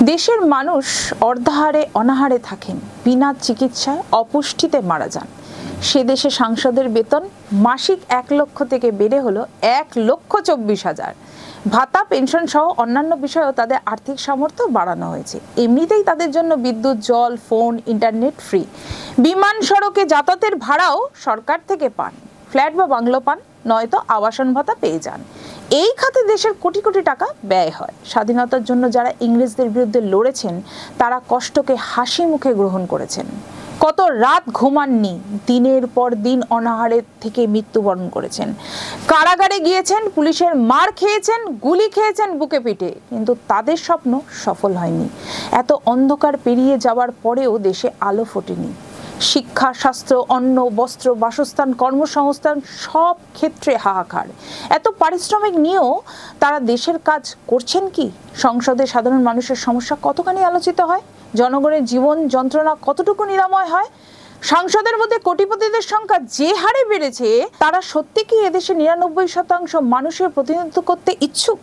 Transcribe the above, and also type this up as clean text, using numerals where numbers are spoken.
দেশের মানুষ অর্ধাহারে অনাহারে থাকেন, বিনা চিকিৎসায় অপুষ্টিতে মারা যান। সে দেশে সাংসদের বেতন মাসিক 1 লক্ষ থেকে বেড়ে হলো 1,24,000। ভাতা, পেনশন সহ অন্যান্য বিষয়েও তাদের আর্থিক সামর্থ্য বাড়ানো হয়েছে। এমনিতেই তাদের জন্য বিদ্যুৎ, জল, ফোন, ইন্টারনেট ফ্রি। বিমান, সড়কে যাতায়াতের ভাড়াও সরকার থেকে পান। ফ্ল্যাট বা বাংলো পান, নয়তো আবাসন ভাতা পেয়ে যান। এই খাতে দেশের কোটি কোটি টাকা ব্যয় হয়। স্বাধীনতার জন্য যারা ইংরেজদের বিরুদ্ধে লড়েছেন, তারা কষ্টকে হাসি মুখে গ্রহণ করেছেন। কত রাত ঘুমাননি, দিনের পর দিন অনাহারে থেকে মৃত্যুবরণ করেছেন। কারাগারে গিয়েছেন, পুলিশের মার খেয়েছেন, গুলি খেয়েছেন বুকে পিঠে, কিন্তু তাদের স্বপ্ন সফল হয়নি। এত অন্ধকার পেরিয়ে যাওয়ার পরেও দেশে আলো ফোটেনি। শিক্ষা, স্বাস্থ্য, অন্ন, বস্ত্র, বাসস্থান, কর্মসংস্থান সব ক্ষেত্রে হাহাকার। এত পারিশ্রমিক নিয়েও তারা দেশের কাজ করছেন কি? সংসদে সাধারণ মানুষের সমস্যা কতখানি আলোচিত হয়? জনগণের জীবন যন্ত্রণা কতটুকু নিরাময় হয়? সংসদের মধ্যে কোটিপতিদের সংখ্যা যে হারে বেড়েছে, তারা সত্যি কি এদেশে 99% মানুষের প্রতিনিধিত্ব করতে ইচ্ছুক?